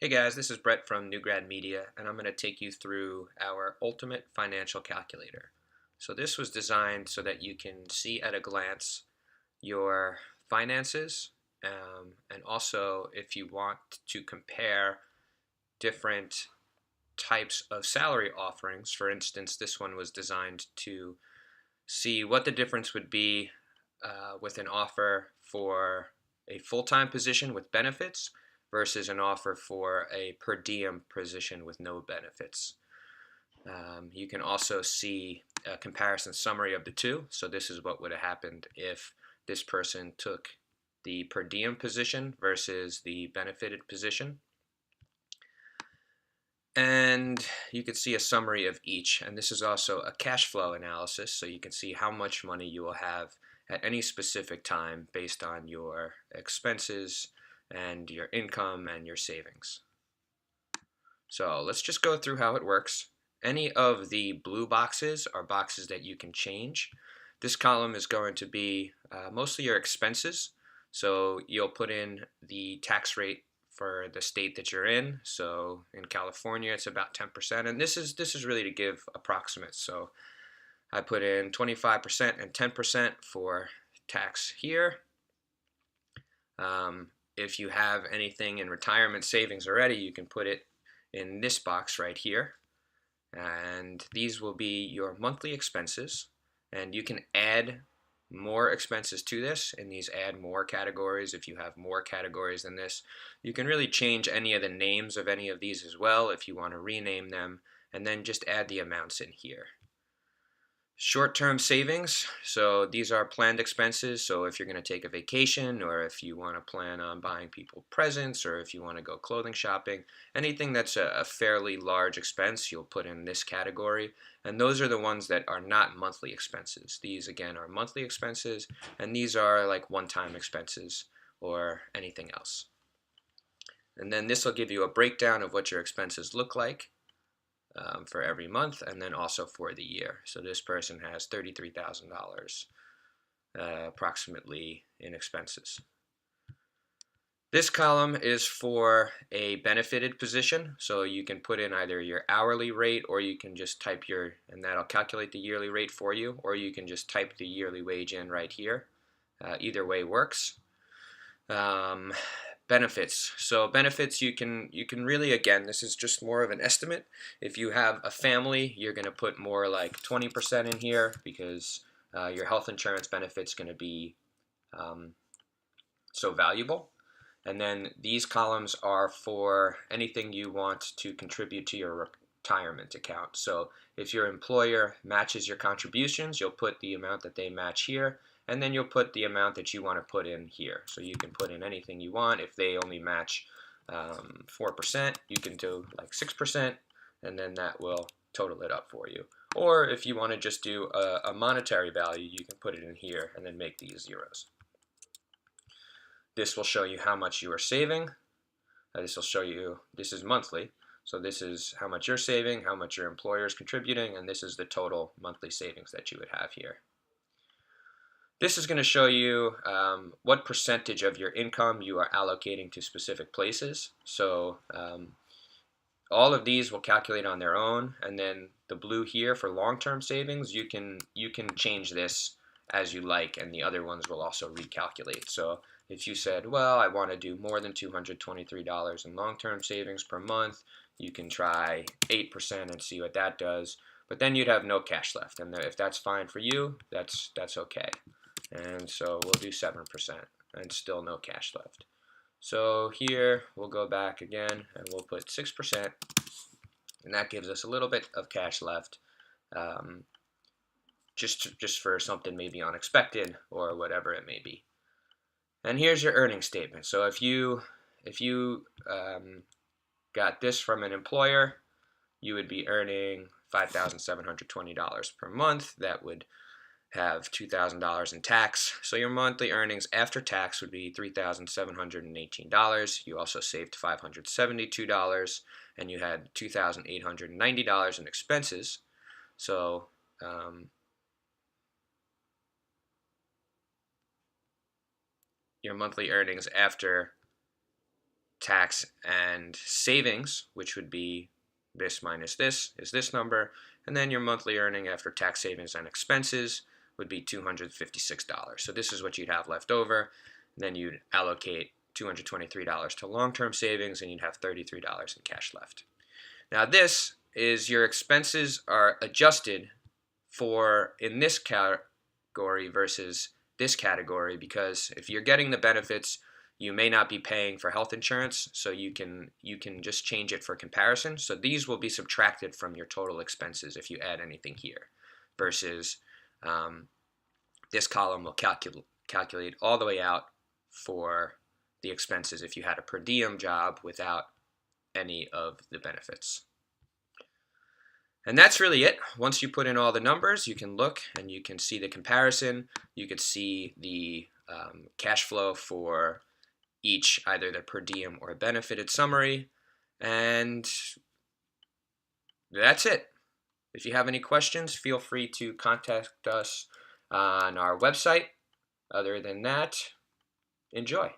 Hey guys, this is Brett from Grad Media, and I'm going to take you through our Ultimate Financial Calculator. So this was designed so that you can see at a glance your finances, and also if you want to compare different types of salary offerings. For instance, this one was designed to see what the difference would be with an offer for a full-time position with benefits versus an offer for a per diem position with no benefits. You can also see a comparison summary of the two. So this is what would have happened if this person took the per diem position versus the benefited position. And you can see a summary of each. And this is also a cash flow analysis, so you can see how much money you will have at any specific time based on your expenses and your income and your savings. So let's just go through how it works. Any of the blue boxes are boxes that you can change. This column is going to be mostly your expenses. So you'll put in the tax rate for the state that you're in. So in California, it's about 10%, and this is really to give approximates. So I put in 25% and 10% for tax here. If you have anything in retirement savings already, you can put it in this box right here. And these will be your monthly expenses. And you can add more expenses to this in these add more categories. If you have more categories than this, you can really change any of the names of any of these as well if you want to rename them, and then just add the amounts in here. Short-term savings, so these are planned expenses. So if you're going to take a vacation, or if you want to plan on buying people presents, or if you want to go clothing shopping, anything that's a fairly large expense, you'll put in this category. And those are the ones that are not monthly expenses. These again are monthly expenses, and these are like one-time expenses or anything else. And then this will give you a breakdown of what your expenses look like for every month, and then also for the year. So this person has $33,000 approximately in expenses. This column is for a benefited position, so you can put in either your hourly rate, or you can just type and that'll calculate the yearly rate for you, or you can just type the yearly wage in right here. Either way works. Benefits. So benefits, you can really, again, this is just more of an estimate. If you have a family, you're going to put more like 20% in here, because your health insurance benefit's going to be so valuable. And then these columns are for anything you want to contribute to your retirement account. So if your employer matches your contributions, you'll put the amount that they match here, and then you'll put the amount that you want to put in here. So you can put in anything you want. If they only match 4%, you can do like 6%, and then that will total it up for you. Or if you want to just do a monetary value, you can put it in here and then make these zeros. This will show you how much you are saving. This will show you, this is monthly, so this is how much you're saving, how much your employer is contributing, and this is the total monthly savings that you would have here. This is going to show you what percentage of your income you are allocating to specific places. So all of these will calculate on their own, and then the blue here for long-term savings, you can change this as you like, and the other ones will also recalculate. So if you said, well, I want to do more than $223 in long-term savings per month, you can try 8% and see what that does. But then you'd have no cash left, and if that's fine for you, that's okay. And so we'll do 7% and still no cash left. So here we'll go back again and we'll put 6%, and that gives us a little bit of cash left, just for something maybe unexpected or whatever it may be. And here's your earnings statement. So if you got this from an employer, you would be earning $5,720 per month. That would have $2,000 in tax. So your monthly earnings after tax would be $3,718. You also saved $572, and you had $2,890 in expenses. So your monthly earnings after tax and savings, which would be this minus this, is this number, and then your monthly earning after tax savings and expenses would be $256. So this is what you'd have left over. And then you'd allocate $223 to long-term savings, and you'd have $33 in cash left. Now this is your expenses are adjusted for in this category versus this category, because if you're getting the benefits, you may not be paying for health insurance, so you can just change it for comparison. So these will be subtracted from your total expenses if you add anything here, versus this column will calculate all the way out for the expenses if you had a per diem job without any of the benefits. And that's really it. Once you put in all the numbers, you can look and you can see the comparison. You could see the cash flow for each, either the per diem or benefited summary. And that's it. If you have any questions, feel free to contact us on our website. Other than that, enjoy.